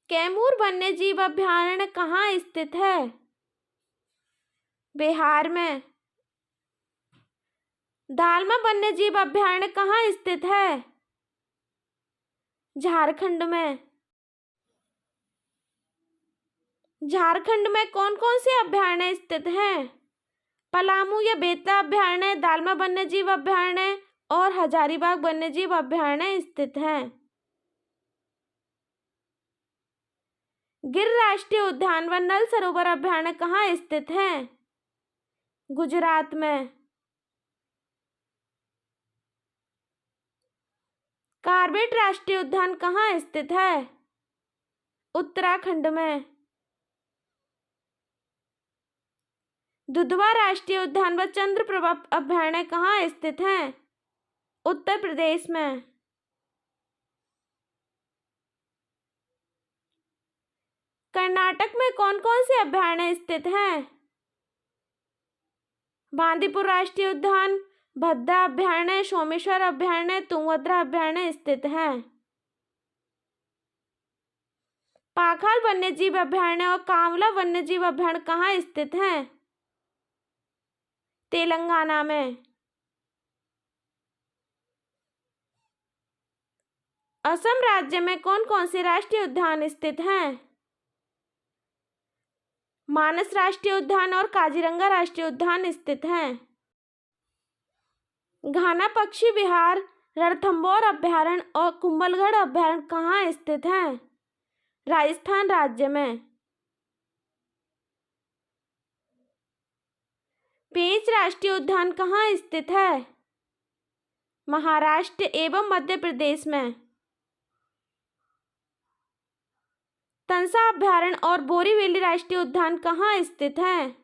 कैमूर वन्यजीव अभयारण्य कहाँ स्थित है? बिहार में। दालमा वन्यजीव अभयारण्य कहाँ स्थित है? झारखंड में। झारखंड में कौन कौन से अभयारण्य स्थित हैं? पलामू या बेतला अभयारण्य, दालमा वन्यजीव अभयारण्य और हजारीबाग वन्यजीव अभयारण्य स्थित हैं। गिर राष्ट्रीय उद्यान व नल सरोवर अभयारण्य कहाँ स्थित हैं? गुजरात में। कार्बेट राष्ट्रीय उद्यान कहाँ स्थित है? उत्तराखंड में। दुधवा राष्ट्रीय उद्यान व चंद्रप्रभा अभयारण्य कहाँ स्थित हैं? उत्तर प्रदेश में। कर्नाटक में कौन कौन से अभयारण्य स्थित हैं? बांदीपुर राष्ट्रीय उद्यान, भद्रा अभयारण्य, सोमेश्वर अभयारण्य, तुंगभद्रा अभयारण्य स्थित हैं। पाखाल वन्यजीव अभयारण्य और कांवला वन्यजीव अभयारण्य कहाँ स्थित हैं? तेलंगाना में। असम राज्य में कौन कौन से राष्ट्रीय उद्यान स्थित हैं? मानस राष्ट्रीय उद्यान और काजीरंगा राष्ट्रीय उद्यान स्थित हैं। घाना पक्षी विहार, रणथंभौर अभयारण्य और कुंभलगढ़ अभयारण्य कहाँ स्थित हैं? राजस्थान राज्य में। पेंच राष्ट्रीय उद्यान कहाँ स्थित है? महाराष्ट्र एवं मध्य प्रदेश में। तंसा अभयारण्य और बोरीवली राष्ट्रीय उद्यान कहाँ स्थित है?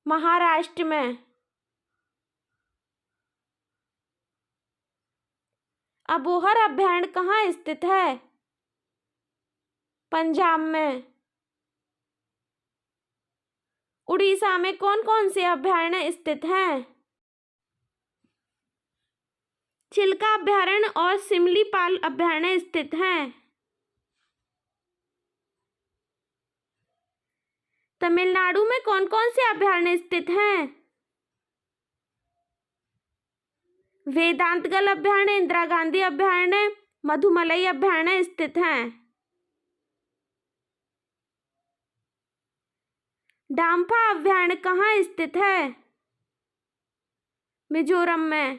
महाराष्ट्र में। अबोहर अभयारण्य कहाँ स्थित है? पंजाब में। उड़ीसा में कौन कौन से अभयारण्य स्थित हैं? चिल्का अभयारण्य और सिमलीपाल अभयारण्य स्थित हैं। तमिलनाडु में कौन कौन से अभयारण्य स्थित हैं? वेदांतगल अभयारण्य, इंदिरा गांधी अभयारण्य, मधुमलई अभयारण्य स्थित हैं। डाम्फा अभयारण्य कहाँ स्थित है? मिजोरम में।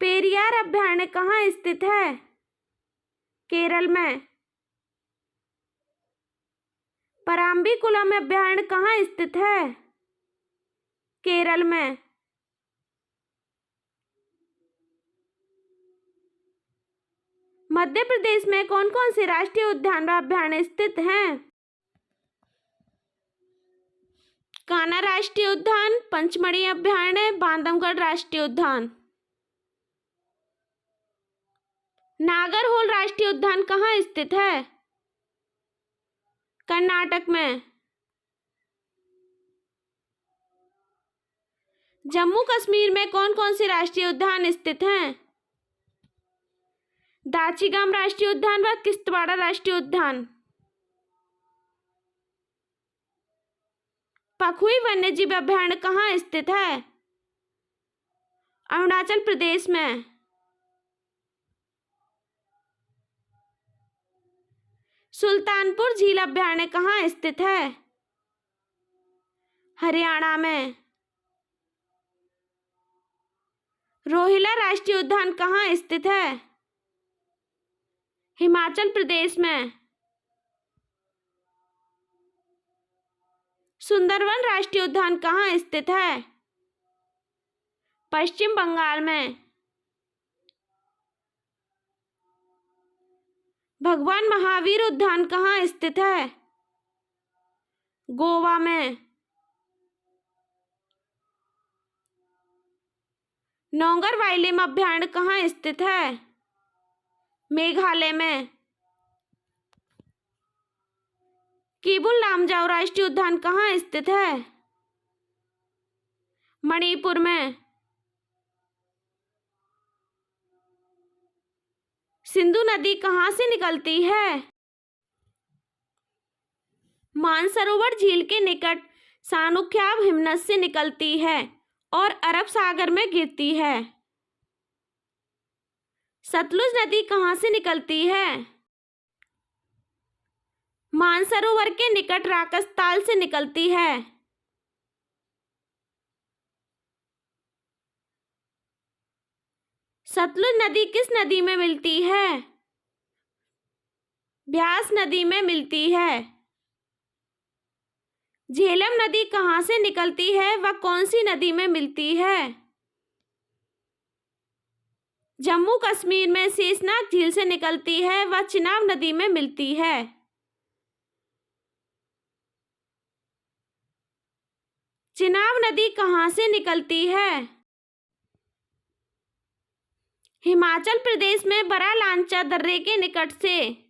पेरियार अभयारण्य कहाँ स्थित है? केरल में। पराम्बीकुलम अभयारण्य कहाँ स्थित है? केरल में। मध्य प्रदेश में कौन कौन से राष्ट्रीय उद्यान व अभयारण्य स्थित हैं? कान्हा राष्ट्रीय उद्यान, पंचमढ़ी अभयारण्य, बांधवगढ़ राष्ट्रीय उद्यान। नागरहोल राष्ट्रीय उद्यान कहाँ स्थित है? कर्नाटक में। जम्मू कश्मीर में कौन कौन से राष्ट्रीय उद्यान स्थित हैं? दाचीगाम राष्ट्रीय उद्यान व किश्तवाड़ा राष्ट्रीय उद्यान। पखुई वन्यजीव अभयारण्य कहाँ स्थित है? अरुणाचल प्रदेश में। सुल्तानपुर झील अभयारण्य कहाँ स्थित है? हरियाणा में। रोहिला राष्ट्रीय उद्यान कहाँ स्थित है? हिमाचल प्रदेश में। सुंदरवन राष्ट्रीय उद्यान कहाँ स्थित है? पश्चिम बंगाल में। भगवान महावीर उद्यान कहाँ स्थित है? गोवा में। नौंगर वाइलिम अभयारण्य कहाँ स्थित है? मेघालय में। किबुल लामजाओ राष्ट्रीय उद्यान कहाँ स्थित है? मणिपुर में। सिंधु नदी कहाँ से निकलती है? मानसरोवर झील के निकट सानुख्याब हिमनद से निकलती है और अरब सागर में गिरती है। सतलुज नदी कहाँ से निकलती है? मानसरोवर के निकट राकसताल से निकलती है। सतलुज नदी किस नदी में मिलती है? ब्यास नदी में मिलती है। झेलम नदी कहाँ से निकलती है व कौन सी नदी में मिलती है? जम्मू कश्मीर में शेषनाग झील से निकलती है व चिनाब नदी में मिलती है। चिनाब नदी कहाँ से निकलती है? हिमाचल प्रदेश में बड़ा लांचा दर्रे के निकट से।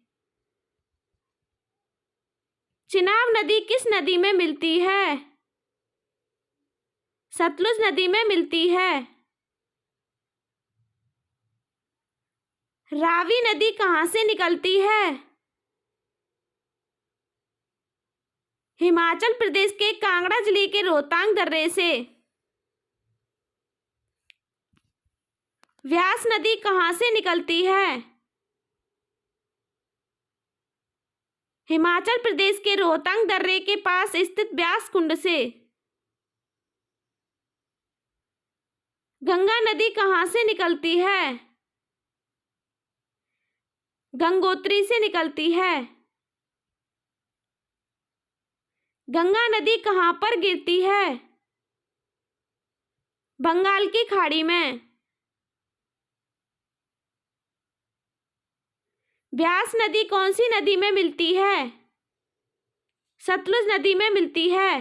चिनाब नदी किस नदी में मिलती है? सतलुज नदी में मिलती है। रावी नदी कहाँ से निकलती है? हिमाचल प्रदेश के कांगड़ा जिले के रोहतांग दर्रे से। व्यास नदी कहाँ से निकलती है? हिमाचल प्रदेश के रोहतांग दर्रे के पास स्थित व्यास कुंड से। गंगा नदी कहाँ से निकलती है? गंगोत्री से निकलती है। गंगा नदी कहाँ पर गिरती है? बंगाल की खाड़ी में। ब्यास नदी कौन सी नदी में मिलती है? सतलुज नदी में मिलती है।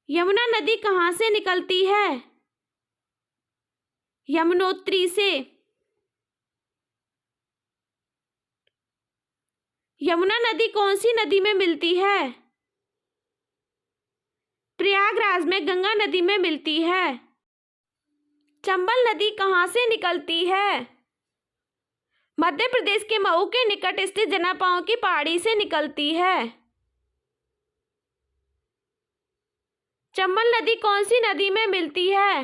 यमुना नदी कहाँ से निकलती है? यमुनोत्री से। यमुना नदी कौन सी नदी में मिलती है? प्रयागराज में गंगा नदी में मिलती है। चंबल नदी कहाँ से निकलती है? मध्य प्रदेश के मऊ के निकट स्थित जनापाओं की पहाड़ी से निकलती है। चंबल नदी कौन सी नदी में मिलती है?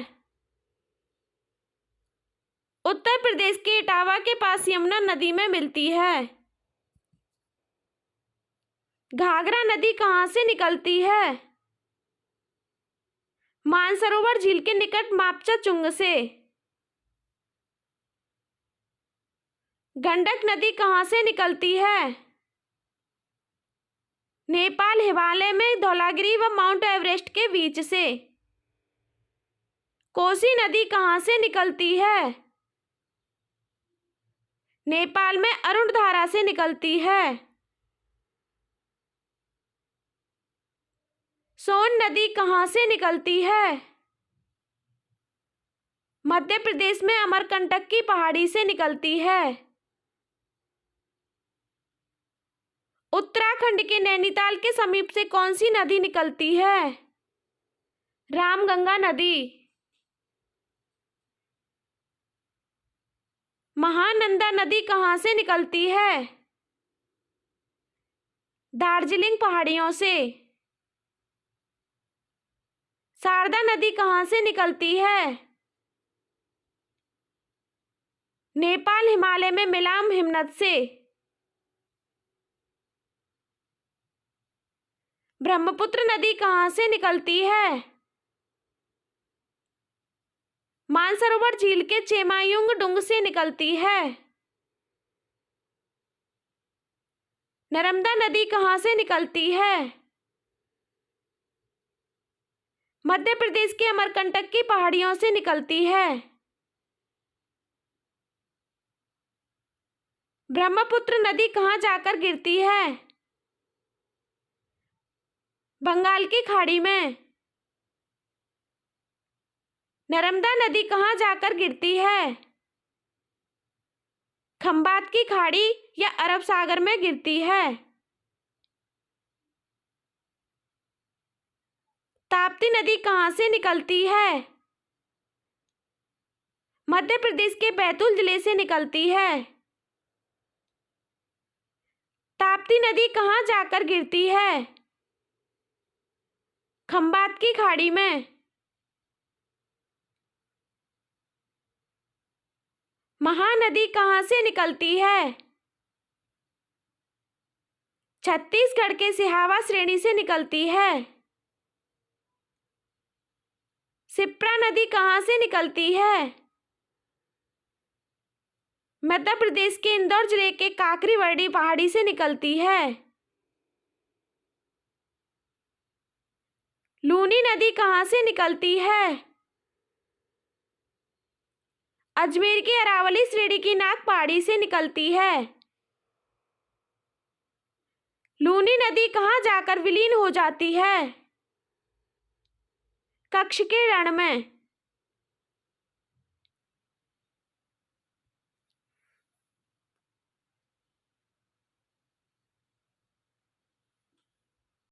उत्तर प्रदेश के इटावा के पास यमुना नदी में मिलती है। घाघरा नदी कहाँ से निकलती है? मानसरोवर झील के निकट मापचा चुंग से। गंडक नदी कहाँ से निकलती है? नेपाल हिमालय में धौलागिरी व माउंट एवरेस्ट के बीच से। कोसी नदी कहाँ से निकलती है? नेपाल में अरुणधारा से निकलती है। सोन नदी कहाँ से निकलती है? मध्य प्रदेश में अमरकंटक की पहाड़ी से निकलती है। उत्तराखंड के नैनीताल के समीप से कौन सी नदी निकलती है? रामगंगा नदी। महानंदा नदी कहाँ से निकलती है? दार्जिलिंग पहाड़ियों से। शारदा नदी कहाँ से निकलती है? नेपाल हिमालय में मिलाम हिमनद से। ब्रह्मपुत्र नदी कहाँ से निकलती है? मानसरोवर झील के चेमायुंग डुंग से निकलती है। नर्मदा नदी कहाँ से निकलती है? मध्य प्रदेश के अमरकंटक की पहाड़ियों से निकलती है। ब्रह्मपुत्र नदी कहाँ जाकर गिरती है? बंगाल की खाड़ी में। नर्मदा नदी कहाँ जाकर गिरती है? खंबात की खाड़ी या अरब सागर में गिरती है। ताप्ती नदी कहाँ से निकलती है? मध्य प्रदेश के बैतूल जिले से निकलती है। ताप्ती नदी कहाँ जाकर गिरती है? खंबात की खाड़ी में। महानदी कहाँ से निकलती है? छत्तीसगढ़ के सिहावा श्रेणी से निकलती है। शिप्रा नदी कहाँ से निकलती है? मध्य प्रदेश के इंदौर जिले के काकरीवर्डी पहाड़ी से निकलती है। लूनी नदी कहाँ से निकलती है? अजमेर की अरावली श्रेणी की नाग पहाड़ी से निकलती है। लूनी नदी कहाँ जाकर विलीन हो जाती है? कच्छ के रण में।